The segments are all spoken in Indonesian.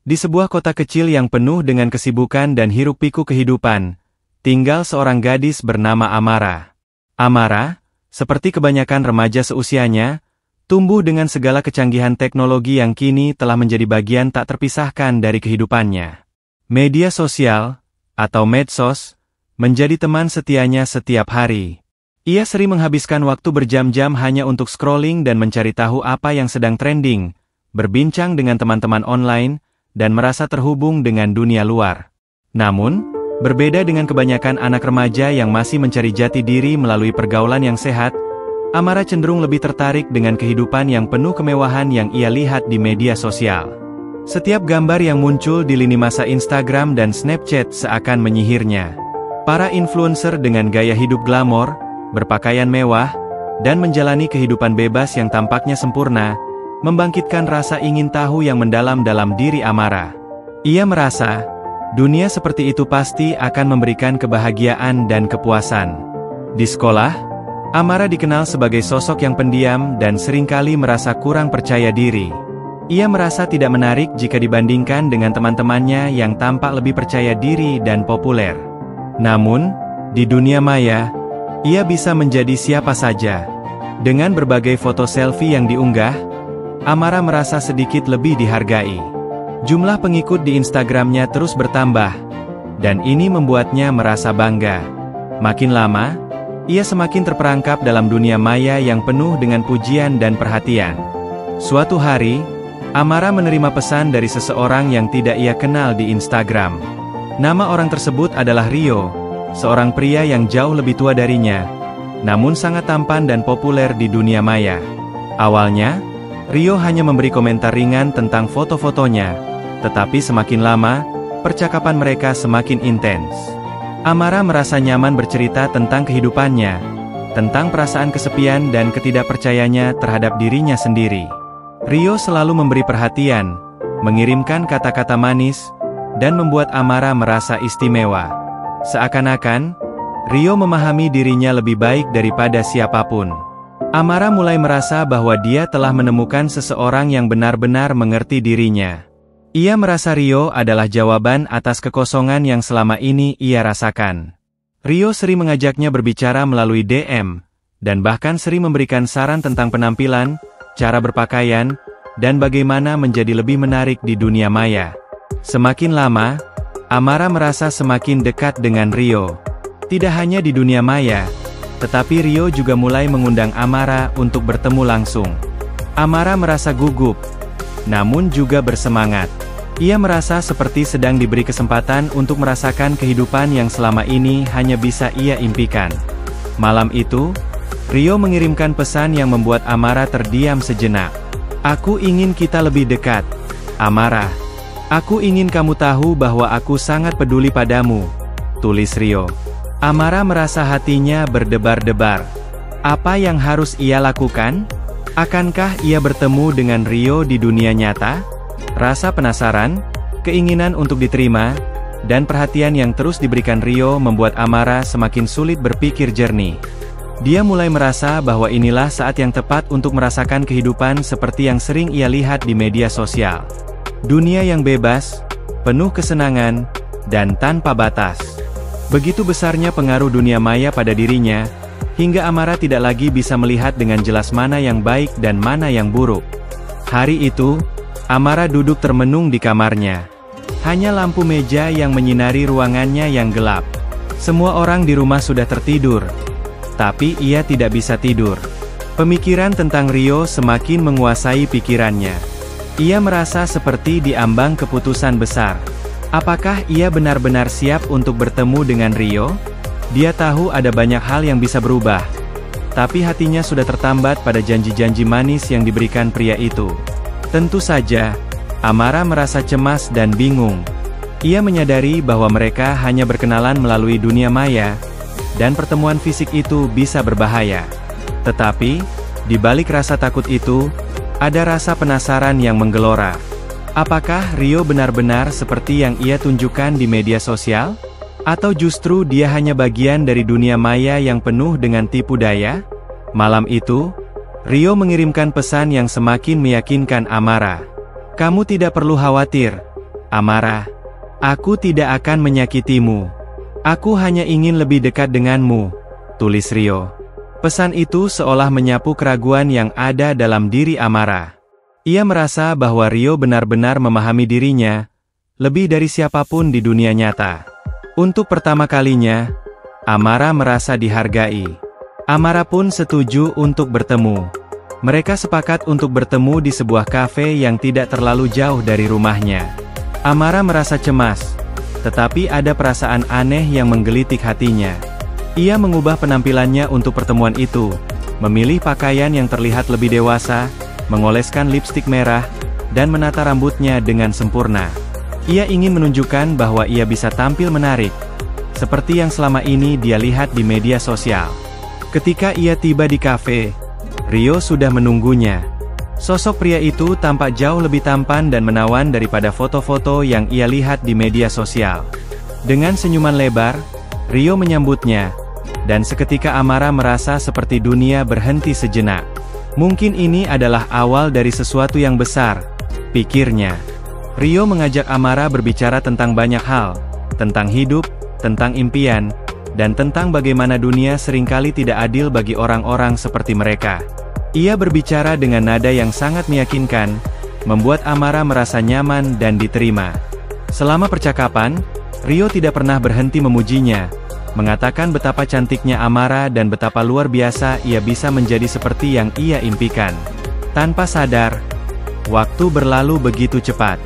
Di sebuah kota kecil yang penuh dengan kesibukan dan hiruk-pikuk kehidupan, tinggal seorang gadis bernama Amara. Amara, seperti kebanyakan remaja seusianya, tumbuh dengan segala kecanggihan teknologi yang kini telah menjadi bagian tak terpisahkan dari kehidupannya. Media sosial, atau medsos, menjadi teman setianya setiap hari. Ia sering menghabiskan waktu berjam-jam hanya untuk scrolling dan mencari tahu apa yang sedang trending, berbincang dengan teman-teman online, dan merasa terhubung dengan dunia luar. Namun, berbeda dengan kebanyakan anak remaja yang masih mencari jati diri melalui pergaulan yang sehat, Amara cenderung lebih tertarik dengan kehidupan yang penuh kemewahan yang ia lihat di media sosial. Setiap gambar yang muncul di lini masa Instagram dan Snapchat seakan menyihirnya. Para influencer dengan gaya hidup glamor, berpakaian mewah, dan menjalani kehidupan bebas yang tampaknya sempurna, membangkitkan rasa ingin tahu yang mendalam dalam diri Amara. Ia merasa, dunia seperti itu pasti akan memberikan kebahagiaan dan kepuasan. Di sekolah, Amara dikenal sebagai sosok yang pendiam dan seringkali merasa kurang percaya diri. Ia merasa tidak menarik jika dibandingkan dengan teman-temannya yang tampak lebih percaya diri dan populer. Namun, di dunia maya, ia bisa menjadi siapa saja. Dengan berbagai foto selfie yang diunggah, Amara merasa sedikit lebih dihargai. Jumlah pengikut di Instagramnya terus bertambah, dan ini membuatnya merasa bangga. Makin lama, ia semakin terperangkap dalam dunia maya yang penuh dengan pujian dan perhatian. Suatu hari, Amara menerima pesan dari seseorang yang tidak ia kenal di Instagram. Nama orang tersebut adalah Rio, seorang pria yang jauh lebih tua darinya, namun sangat tampan dan populer di dunia maya. Awalnya, Rio hanya memberi komentar ringan tentang foto-fotonya, tetapi semakin lama, percakapan mereka semakin intens. Amara merasa nyaman bercerita tentang kehidupannya, tentang perasaan kesepian dan ketidakpercayanya terhadap dirinya sendiri. Rio selalu memberi perhatian, mengirimkan kata-kata manis, dan membuat Amara merasa istimewa. Seakan-akan, Rio memahami dirinya lebih baik daripada siapapun. Amara mulai merasa bahwa dia telah menemukan seseorang yang benar-benar mengerti dirinya. Ia merasa Rio adalah jawaban atas kekosongan yang selama ini ia rasakan. Rio sering mengajaknya berbicara melalui DM, dan bahkan sering memberikan saran tentang penampilan, cara berpakaian, dan bagaimana menjadi lebih menarik di dunia maya. Semakin lama, Amara merasa semakin dekat dengan Rio. Tidak hanya di dunia maya, tetapi Rio juga mulai mengundang Amara untuk bertemu langsung. Amara merasa gugup, namun juga bersemangat. Ia merasa seperti sedang diberi kesempatan untuk merasakan kehidupan yang selama ini hanya bisa ia impikan. Malam itu, Rio mengirimkan pesan yang membuat Amara terdiam sejenak. "Aku ingin kita lebih dekat, Amara. Aku ingin kamu tahu bahwa aku sangat peduli padamu," tulis Rio. Amara merasa hatinya berdebar-debar. Apa yang harus ia lakukan? Akankah ia bertemu dengan Rio di dunia nyata? Rasa penasaran, keinginan untuk diterima, dan perhatian yang terus diberikan Rio membuat Amara semakin sulit berpikir jernih. Dia mulai merasa bahwa inilah saat yang tepat untuk merasakan kehidupan seperti yang sering ia lihat di media sosial. Dunia yang bebas, penuh kesenangan, dan tanpa batas. Begitu besarnya pengaruh dunia maya pada dirinya, hingga Amara tidak lagi bisa melihat dengan jelas mana yang baik dan mana yang buruk. Hari itu, Amara duduk termenung di kamarnya. Hanya lampu meja yang menyinari ruangannya yang gelap. Semua orang di rumah sudah tertidur, tapi ia tidak bisa tidur. Pemikiran tentang Rio semakin menguasai pikirannya. Ia merasa seperti diambang keputusan besar. Apakah ia benar-benar siap untuk bertemu dengan Rio? Dia tahu ada banyak hal yang bisa berubah, tapi hatinya sudah tertambat pada janji-janji manis yang diberikan pria itu. Tentu saja, Amara merasa cemas dan bingung. Ia menyadari bahwa mereka hanya berkenalan melalui dunia maya, dan pertemuan fisik itu bisa berbahaya. Tetapi, di balik rasa takut itu, ada rasa penasaran yang menggelora. Apakah Rio benar-benar seperti yang ia tunjukkan di media sosial? Atau justru dia hanya bagian dari dunia maya yang penuh dengan tipu daya? Malam itu, Rio mengirimkan pesan yang semakin meyakinkan Amara. "Kamu tidak perlu khawatir, Amara. Aku tidak akan menyakitimu. Aku hanya ingin lebih dekat denganmu, tulis Rio. Pesan itu seolah menyapu keraguan yang ada dalam diri Amara. Ia merasa bahwa Rio benar-benar memahami dirinya, lebih dari siapapun di dunia nyata. Untuk pertama kalinya, Amara merasa dihargai. Amara pun setuju untuk bertemu. Mereka sepakat untuk bertemu di sebuah kafe yang tidak terlalu jauh dari rumahnya. Amara merasa cemas, tetapi ada perasaan aneh yang menggelitik hatinya. Ia mengubah penampilannya untuk pertemuan itu, memilih pakaian yang terlihat lebih dewasa, mengoleskan lipstik merah, dan menata rambutnya dengan sempurna. Ia ingin menunjukkan bahwa ia bisa tampil menarik, seperti yang selama ini dia lihat di media sosial. Ketika ia tiba di kafe, Rio sudah menunggunya. Sosok pria itu tampak jauh lebih tampan dan menawan daripada foto-foto yang ia lihat di media sosial. Dengan senyuman lebar, Rio menyambutnya, dan seketika Amara merasa seperti dunia berhenti sejenak. Mungkin ini adalah awal dari sesuatu yang besar, pikirnya. Rio mengajak Amara berbicara tentang banyak hal, tentang hidup, tentang impian, dan tentang bagaimana dunia seringkali tidak adil bagi orang-orang seperti mereka. Ia berbicara dengan nada yang sangat meyakinkan, membuat Amara merasa nyaman dan diterima. Selama percakapan, Rio tidak pernah berhenti memujinya, mengatakan betapa cantiknya Amara dan betapa luar biasa ia bisa menjadi seperti yang ia impikan. Tanpa sadar, waktu berlalu begitu cepat.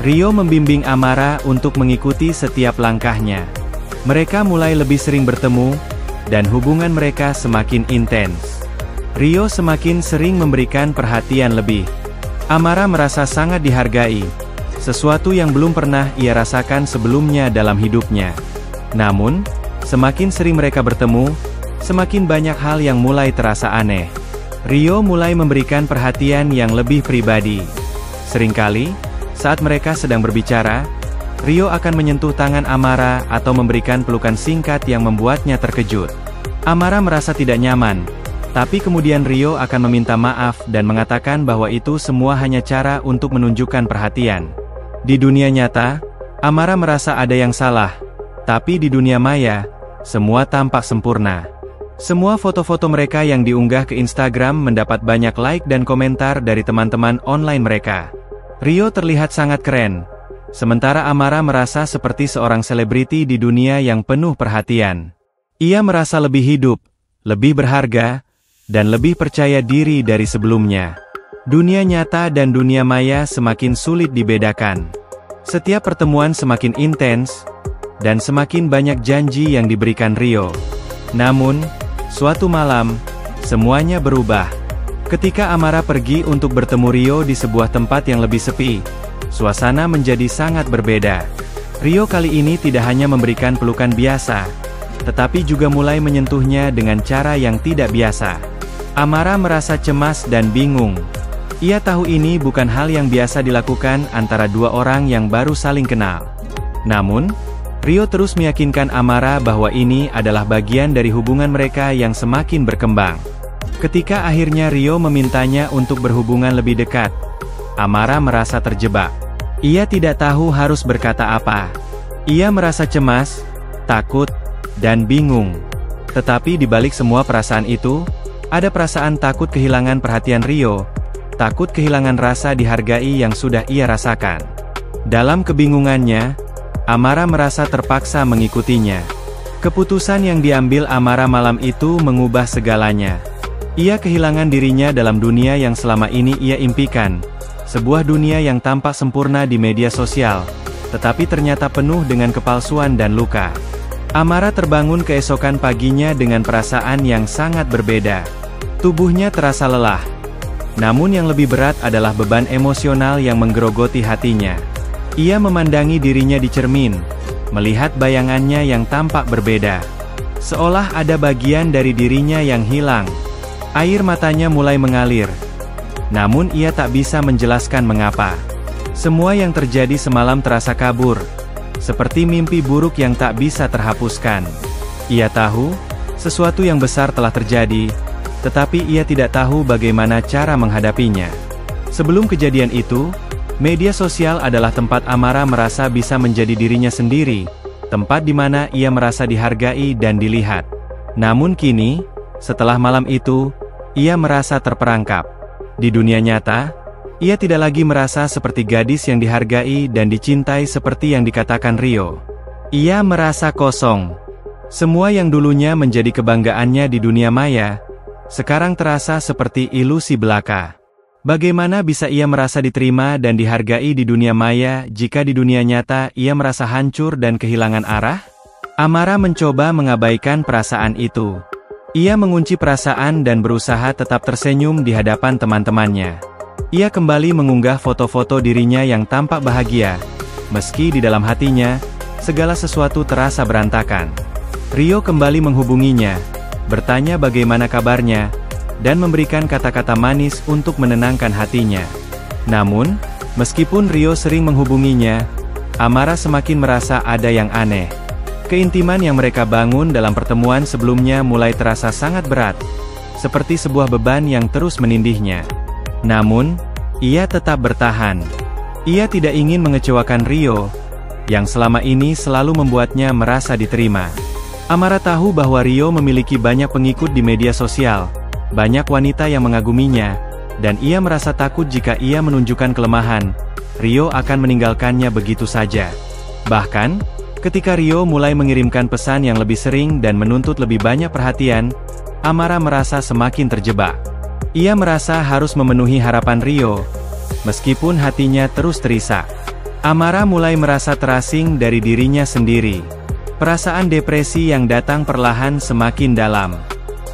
Rio membimbing Amara untuk mengikuti setiap langkahnya. Mereka mulai lebih sering bertemu, dan hubungan mereka semakin intens. Rio semakin sering memberikan perhatian lebih. Amara merasa sangat dihargai, sesuatu yang belum pernah ia rasakan sebelumnya dalam hidupnya. Namun, semakin sering mereka bertemu, semakin banyak hal yang mulai terasa aneh. Rio mulai memberikan perhatian yang lebih pribadi. Seringkali, saat mereka sedang berbicara, Rio akan menyentuh tangan Amara atau memberikan pelukan singkat yang membuatnya terkejut. Amara merasa tidak nyaman, tapi kemudian Rio akan meminta maaf dan mengatakan bahwa itu semua hanya cara untuk menunjukkan perhatian. Di dunia nyata, Amara merasa ada yang salah, tapi di dunia maya, semua tampak sempurna. Semua foto-foto mereka yang diunggah ke Instagram mendapat banyak like dan komentar dari teman-teman online mereka. Rio terlihat sangat keren, sementara Amara merasa seperti seorang selebriti di dunia yang penuh perhatian. Ia merasa lebih hidup, lebih berharga, dan lebih percaya diri dari sebelumnya. Dunia nyata dan dunia maya semakin sulit dibedakan. Setiap pertemuan semakin intens, dan semakin banyak janji yang diberikan Rio. Namun, suatu malam, semuanya berubah. Ketika Amara pergi untuk bertemu Rio di sebuah tempat yang lebih sepi, suasana menjadi sangat berbeda. Rio kali ini tidak hanya memberikan pelukan biasa, tetapi juga mulai menyentuhnya dengan cara yang tidak biasa. Amara merasa cemas dan bingung. Ia tahu ini bukan hal yang biasa dilakukan antara dua orang yang baru saling kenal. Namun, Rio terus meyakinkan Amara bahwa ini adalah bagian dari hubungan mereka yang semakin berkembang. Ketika akhirnya Rio memintanya untuk berhubungan lebih dekat, Amara merasa terjebak. Ia tidak tahu harus berkata apa. Ia merasa cemas, takut, dan bingung. Tetapi di balik semua perasaan itu, ada perasaan takut kehilangan perhatian Rio, takut kehilangan rasa dihargai yang sudah ia rasakan. Dalam kebingungannya, Amara merasa terpaksa mengikutinya. Keputusan yang diambil Amara malam itu mengubah segalanya. Ia kehilangan dirinya dalam dunia yang selama ini ia impikan, sebuah dunia yang tampak sempurna di media sosial, tetapi ternyata penuh dengan kepalsuan dan luka. Amara terbangun keesokan paginya dengan perasaan yang sangat berbeda. Tubuhnya terasa lelah. Namun yang lebih berat adalah beban emosional yang menggerogoti hatinya. Ia memandangi dirinya di cermin, melihat bayangannya yang tampak berbeda. Seolah ada bagian dari dirinya yang hilang. Air matanya mulai mengalir. Namun ia tak bisa menjelaskan mengapa. Semua yang terjadi semalam terasa kabur, seperti mimpi buruk yang tak bisa terhapuskan. Ia tahu, sesuatu yang besar telah terjadi, tetapi ia tidak tahu bagaimana cara menghadapinya. Sebelum kejadian itu, Media sosial adalah tempat Amara merasa bisa menjadi dirinya sendiri, tempat di mana ia merasa dihargai dan dilihat. Namun kini, setelah malam itu, ia merasa terperangkap. Di dunia nyata, ia tidak lagi merasa seperti gadis yang dihargai dan dicintai seperti yang dikatakan Rio. Ia merasa kosong. Semua yang dulunya menjadi kebanggaannya di dunia maya, sekarang terasa seperti ilusi belaka. Bagaimana bisa ia merasa diterima dan dihargai di dunia maya jika di dunia nyata ia merasa hancur dan kehilangan arah? Amara mencoba mengabaikan perasaan itu. Ia mengunci perasaan dan berusaha tetap tersenyum di hadapan teman-temannya. Ia kembali mengunggah foto-foto dirinya yang tampak bahagia, meski di dalam hatinya, segala sesuatu terasa berantakan. Rio kembali menghubunginya, bertanya bagaimana kabarnya, dan memberikan kata-kata manis untuk menenangkan hatinya. Namun, meskipun Rio sering menghubunginya, Amara semakin merasa ada yang aneh. Keintiman yang mereka bangun dalam pertemuan sebelumnya mulai terasa sangat berat, seperti sebuah beban yang terus menindihnya. Namun, ia tetap bertahan. Ia tidak ingin mengecewakan Rio, yang selama ini selalu membuatnya merasa diterima. Amara tahu bahwa Rio memiliki banyak pengikut di media sosial, banyak wanita yang mengaguminya, dan ia merasa takut jika ia menunjukkan kelemahan, Rio akan meninggalkannya begitu saja. Bahkan, ketika Rio mulai mengirimkan pesan yang lebih sering dan menuntut lebih banyak perhatian, Amara merasa semakin terjebak. Ia merasa harus memenuhi harapan Rio, meskipun hatinya terus terisak. Amara mulai merasa terasing dari dirinya sendiri. Perasaan depresi yang datang perlahan semakin dalam.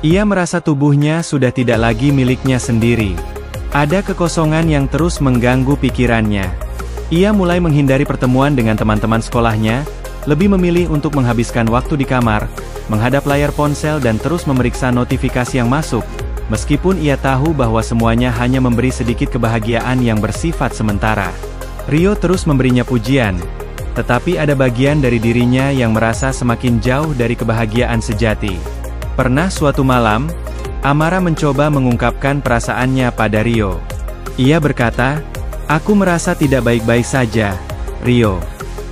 Ia merasa tubuhnya sudah tidak lagi miliknya sendiri. Ada kekosongan yang terus mengganggu pikirannya. Ia mulai menghindari pertemuan dengan teman-teman sekolahnya, lebih memilih untuk menghabiskan waktu di kamar, menghadap layar ponsel dan terus memeriksa notifikasi yang masuk, meskipun ia tahu bahwa semuanya hanya memberi sedikit kebahagiaan yang bersifat sementara. Rio terus memberinya pujian, tetapi ada bagian dari dirinya yang merasa semakin jauh dari kebahagiaan sejati. Pernah suatu malam, Amara mencoba mengungkapkan perasaannya pada Rio. Ia berkata, "Aku merasa tidak baik-baik saja, Rio.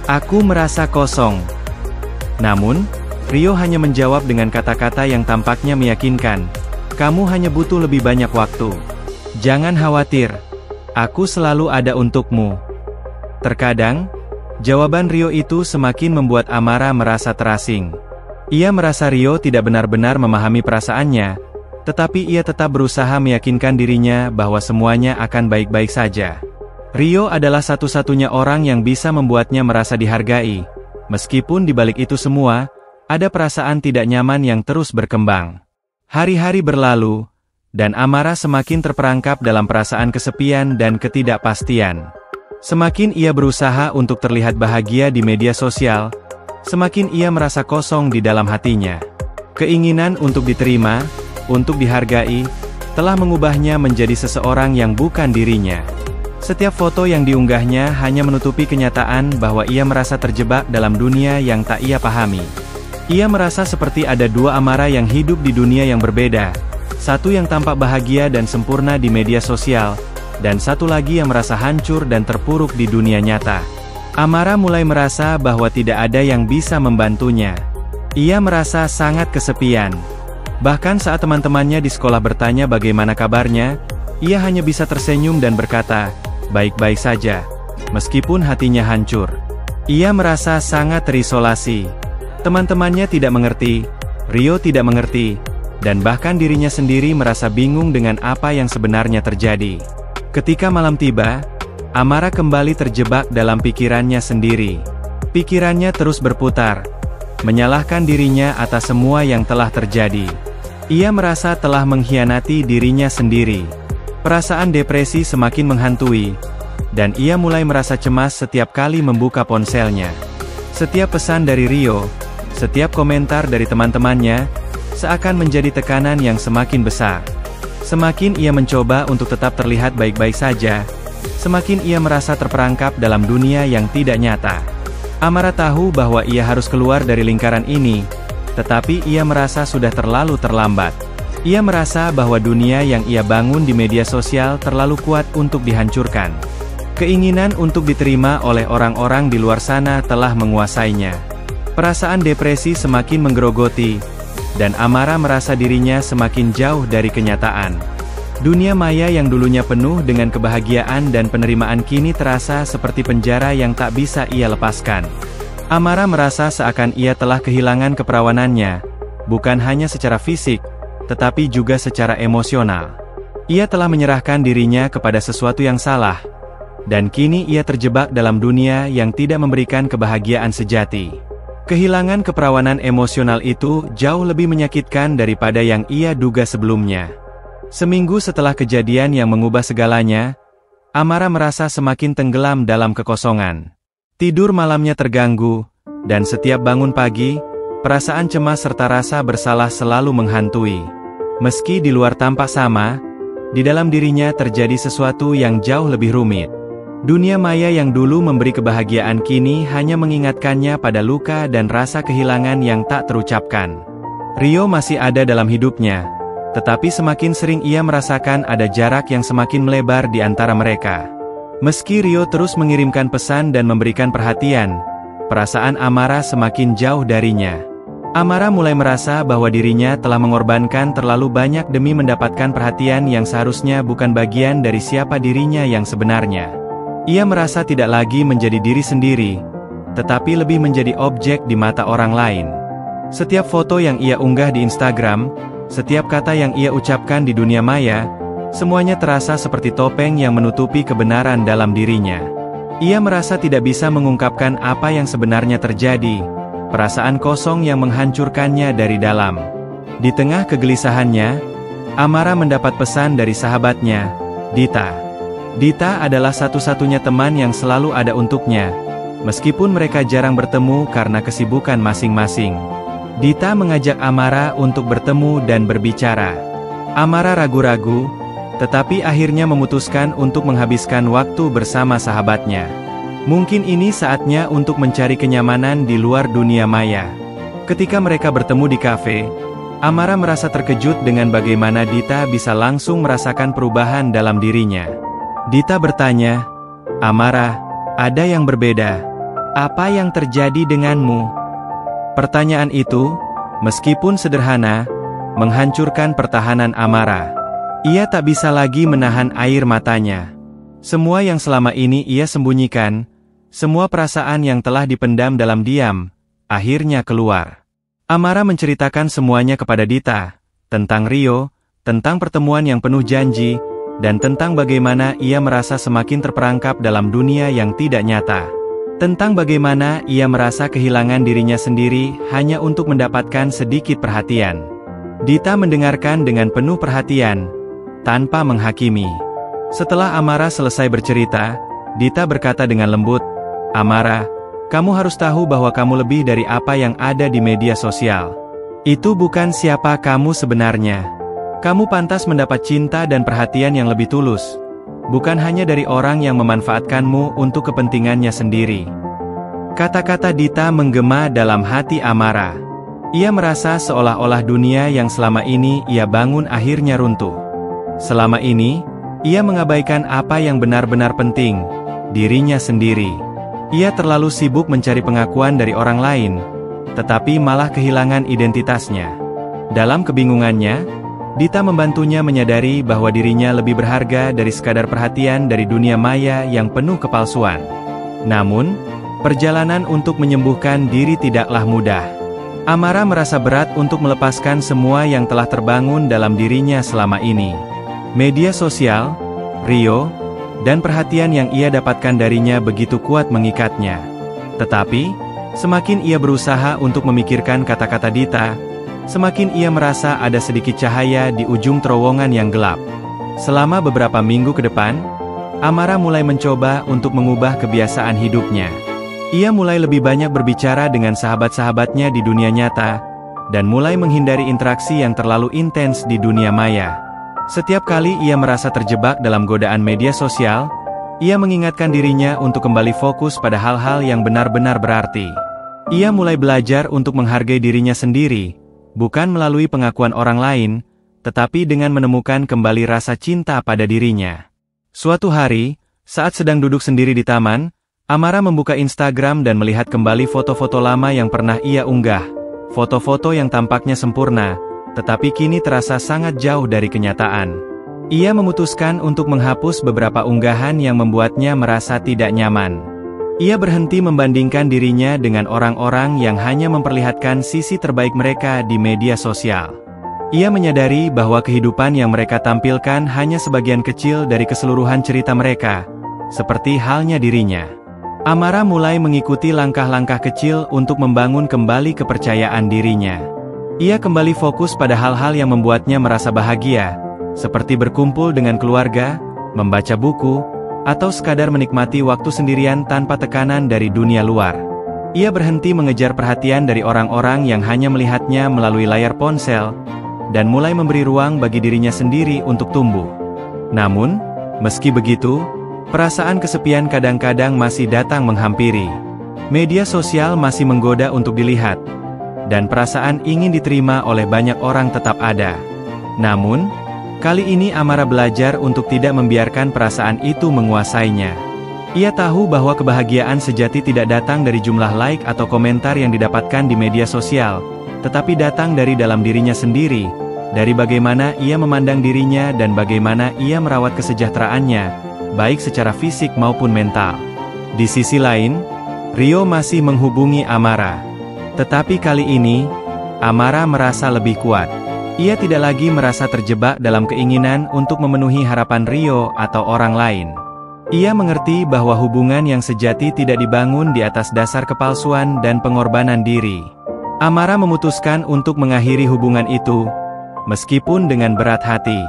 Aku merasa kosong." Namun, Rio hanya menjawab dengan kata-kata yang tampaknya meyakinkan, "Kamu hanya butuh lebih banyak waktu. Jangan khawatir, aku selalu ada untukmu." Terkadang, jawaban Rio itu semakin membuat Amara merasa terasing. Ia merasa Rio tidak benar-benar memahami perasaannya, tetapi ia tetap berusaha meyakinkan dirinya bahwa semuanya akan baik-baik saja. Rio adalah satu-satunya orang yang bisa membuatnya merasa dihargai, meskipun di balik itu semua, ada perasaan tidak nyaman yang terus berkembang. Hari-hari berlalu, dan Amara semakin terperangkap dalam perasaan kesepian dan ketidakpastian. Semakin ia berusaha untuk terlihat bahagia di media sosial, semakin ia merasa kosong di dalam hatinya. Keinginan untuk diterima, untuk dihargai, telah mengubahnya menjadi seseorang yang bukan dirinya. Setiap foto yang diunggahnya hanya menutupi kenyataan bahwa ia merasa terjebak dalam dunia yang tak ia pahami. Ia merasa seperti ada dua Amara yang hidup di dunia yang berbeda, satu yang tampak bahagia dan sempurna di media sosial, dan satu lagi yang merasa hancur dan terpuruk di dunia nyata. Amara mulai merasa bahwa tidak ada yang bisa membantunya. Ia merasa sangat kesepian. Bahkan saat teman-temannya di sekolah bertanya bagaimana kabarnya, ia hanya bisa tersenyum dan berkata, "Baik-baik saja," meskipun hatinya hancur. Ia merasa sangat terisolasi. Teman-temannya tidak mengerti, Rio tidak mengerti, dan bahkan dirinya sendiri merasa bingung dengan apa yang sebenarnya terjadi. Ketika malam tiba, Amara kembali terjebak dalam pikirannya sendiri. Pikirannya terus berputar, menyalahkan dirinya atas semua yang telah terjadi. Ia merasa telah mengkhianati dirinya sendiri. Perasaan depresi semakin menghantui, dan ia mulai merasa cemas setiap kali membuka ponselnya. Setiap pesan dari Rio, setiap komentar dari teman-temannya, seakan menjadi tekanan yang semakin besar. Semakin ia mencoba untuk tetap terlihat baik-baik saja, semakin ia merasa terperangkap dalam dunia yang tidak nyata. Amara tahu bahwa ia harus keluar dari lingkaran ini, tetapi ia merasa sudah terlalu terlambat. Ia merasa bahwa dunia yang ia bangun di media sosial terlalu kuat untuk dihancurkan. Keinginan untuk diterima oleh orang-orang di luar sana telah menguasainya. Perasaan depresi semakin menggerogoti, dan Amara merasa dirinya semakin jauh dari kenyataan. Dunia maya yang dulunya penuh dengan kebahagiaan dan penerimaan kini terasa seperti penjara yang tak bisa ia lepaskan. Amara merasa seakan ia telah kehilangan keperawanannya, bukan hanya secara fisik, tetapi juga secara emosional. Ia telah menyerahkan dirinya kepada sesuatu yang salah, dan kini ia terjebak dalam dunia yang tidak memberikan kebahagiaan sejati. Kehilangan keperawanan emosional itu jauh lebih menyakitkan daripada yang ia duga sebelumnya. Seminggu setelah kejadian yang mengubah segalanya, Amara merasa semakin tenggelam dalam kekosongan. Tidur malamnya terganggu, dan setiap bangun pagi, perasaan cemas serta rasa bersalah selalu menghantui. Meski di luar tampak sama, di dalam dirinya terjadi sesuatu yang jauh lebih rumit. Dunia maya yang dulu memberi kebahagiaan kini hanya mengingatkannya pada luka dan rasa kehilangan yang tak terucapkan. Rio masih ada dalam hidupnya, tetapi semakin sering ia merasakan ada jarak yang semakin melebar di antara mereka. Meski Rio terus mengirimkan pesan dan memberikan perhatian, perasaan Amara semakin jauh darinya. Amara mulai merasa bahwa dirinya telah mengorbankan terlalu banyak demi mendapatkan perhatian yang seharusnya bukan bagian dari siapa dirinya yang sebenarnya. Ia merasa tidak lagi menjadi diri sendiri, tetapi lebih menjadi objek di mata orang lain. Setiap foto yang ia unggah di Instagram, setiap kata yang ia ucapkan di dunia maya, semuanya terasa seperti topeng yang menutupi kebenaran dalam dirinya. Ia merasa tidak bisa mengungkapkan apa yang sebenarnya terjadi, perasaan kosong yang menghancurkannya dari dalam. Di tengah kegelisahannya, Amara mendapat pesan dari sahabatnya, Dita. Dita adalah satu-satunya teman yang selalu ada untuknya, meskipun mereka jarang bertemu karena kesibukan masing-masing. Dita mengajak Amara untuk bertemu dan berbicara. Amara ragu-ragu, tetapi akhirnya memutuskan untuk menghabiskan waktu bersama sahabatnya. Mungkin ini saatnya untuk mencari kenyamanan di luar dunia maya. Ketika mereka bertemu di kafe, Amara merasa terkejut dengan bagaimana Dita bisa langsung merasakan perubahan dalam dirinya. Dita bertanya, "Amara, ada yang berbeda. Apa yang terjadi denganmu?" Pertanyaan itu, meskipun sederhana, menghancurkan pertahanan Amara. Ia tak bisa lagi menahan air matanya. Semua yang selama ini ia sembunyikan, semua perasaan yang telah dipendam dalam diam, akhirnya keluar. Amara menceritakan semuanya kepada Dita, tentang Rio, tentang pertemuan yang penuh janji, dan tentang bagaimana ia merasa semakin terperangkap dalam dunia yang tidak nyata. Tentang bagaimana ia merasa kehilangan dirinya sendiri hanya untuk mendapatkan sedikit perhatian. Dita mendengarkan dengan penuh perhatian, tanpa menghakimi. Setelah Amara selesai bercerita, Dita berkata dengan lembut, "Amara, kamu harus tahu bahwa kamu lebih dari apa yang ada di media sosial. Itu bukan siapa kamu sebenarnya. Kamu pantas mendapat cinta dan perhatian yang lebih tulus, bukan hanya dari orang yang memanfaatkanmu untuk kepentingannya sendiri." Kata-kata Dita menggema dalam hati Amara. Ia merasa seolah-olah dunia yang selama ini ia bangun akhirnya runtuh. Selama ini, ia mengabaikan apa yang benar-benar penting, dirinya sendiri. Ia terlalu sibuk mencari pengakuan dari orang lain, tetapi malah kehilangan identitasnya. Dalam kebingungannya, Dita membantunya menyadari bahwa dirinya lebih berharga dari sekadar perhatian dari dunia maya yang penuh kepalsuan. Namun, perjalanan untuk menyembuhkan diri tidaklah mudah. Amara merasa berat untuk melepaskan semua yang telah terbangun dalam dirinya selama ini. Media sosial, Rio, dan perhatian yang ia dapatkan darinya begitu kuat mengikatnya. Tetapi, semakin ia berusaha untuk memikirkan kata-kata Dita, semakin ia merasa ada sedikit cahaya di ujung terowongan yang gelap. Selama beberapa minggu ke depan, Amara mulai mencoba untuk mengubah kebiasaan hidupnya. Ia mulai lebih banyak berbicara dengan sahabat-sahabatnya di dunia nyata, dan mulai menghindari interaksi yang terlalu intens di dunia maya. Setiap kali ia merasa terjebak dalam godaan media sosial, ia mengingatkan dirinya untuk kembali fokus pada hal-hal yang benar-benar berarti. Ia mulai belajar untuk menghargai dirinya sendiri, bukan melalui pengakuan orang lain, tetapi dengan menemukan kembali rasa cinta pada dirinya. Suatu hari, Saat sedang duduk sendiri di taman, Amara membuka Instagram dan melihat kembali foto-foto lama yang pernah ia unggah. Foto-foto yang tampaknya sempurna, tetapi kini terasa sangat jauh dari kenyataan. Ia memutuskan untuk menghapus beberapa unggahan yang membuatnya merasa tidak nyaman. Ia berhenti membandingkan dirinya dengan orang-orang yang hanya memperlihatkan sisi terbaik mereka di media sosial. Ia menyadari bahwa kehidupan yang mereka tampilkan hanya sebagian kecil dari keseluruhan cerita mereka, seperti halnya dirinya. Amara mulai mengikuti langkah-langkah kecil untuk membangun kembali kepercayaan dirinya. Ia kembali fokus pada hal-hal yang membuatnya merasa bahagia, seperti berkumpul dengan keluarga, membaca buku, atau sekadar menikmati waktu sendirian tanpa tekanan dari dunia luar. Ia berhenti mengejar perhatian dari orang-orang yang hanya melihatnya melalui layar ponsel, dan mulai memberi ruang bagi dirinya sendiri untuk tumbuh. Namun, meski begitu, perasaan kesepian kadang-kadang masih datang menghampiri. Media sosial masih menggoda untuk dilihat, dan perasaan ingin diterima oleh banyak orang tetap ada. Namun, kali ini Amara belajar untuk tidak membiarkan perasaan itu menguasainya. Ia tahu bahwa kebahagiaan sejati tidak datang dari jumlah like atau komentar yang didapatkan di media sosial, tetapi datang dari dalam dirinya sendiri, dari bagaimana ia memandang dirinya dan bagaimana ia merawat kesejahteraannya, baik secara fisik maupun mental. Di sisi lain, Rio masih menghubungi Amara. Tetapi kali ini, Amara merasa lebih kuat. Ia tidak lagi merasa terjebak dalam keinginan untuk memenuhi harapan Rio atau orang lain. Ia mengerti bahwa hubungan yang sejati tidak dibangun di atas dasar kepalsuan dan pengorbanan diri. Amara memutuskan untuk mengakhiri hubungan itu, meskipun dengan berat hati.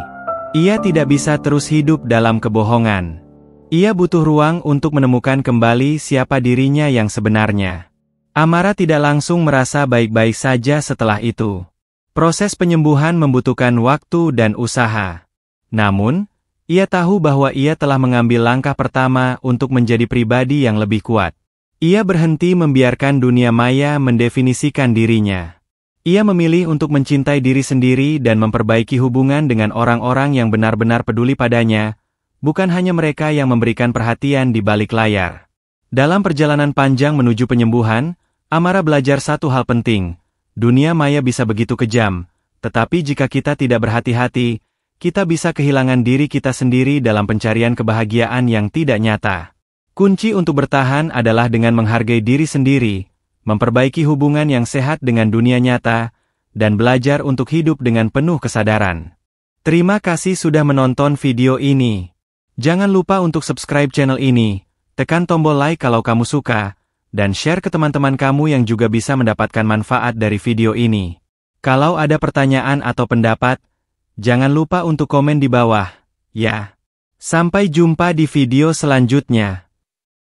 Ia tidak bisa terus hidup dalam kebohongan. Ia butuh ruang untuk menemukan kembali siapa dirinya yang sebenarnya. Amara tidak langsung merasa baik-baik saja setelah itu. Proses penyembuhan membutuhkan waktu dan usaha. Namun, ia tahu bahwa ia telah mengambil langkah pertama untuk menjadi pribadi yang lebih kuat. Ia berhenti membiarkan dunia maya mendefinisikan dirinya. Ia memilih untuk mencintai diri sendiri dan memperbaiki hubungan dengan orang-orang yang benar-benar peduli padanya, bukan hanya mereka yang memberikan perhatian di balik layar. Dalam perjalanan panjang menuju penyembuhan, Amara belajar satu hal penting. Dunia maya bisa begitu kejam, tetapi jika kita tidak berhati-hati, kita bisa kehilangan diri kita sendiri dalam pencarian kebahagiaan yang tidak nyata. Kunci untuk bertahan adalah dengan menghargai diri sendiri, memperbaiki hubungan yang sehat dengan dunia nyata, dan belajar untuk hidup dengan penuh kesadaran. Terima kasih sudah menonton video ini. Jangan lupa untuk subscribe channel ini, tekan tombol like kalau kamu suka, dan share ke teman-teman kamu yang juga bisa mendapatkan manfaat dari video ini. Kalau ada pertanyaan atau pendapat, jangan lupa untuk komen di bawah, ya. Sampai jumpa di video selanjutnya.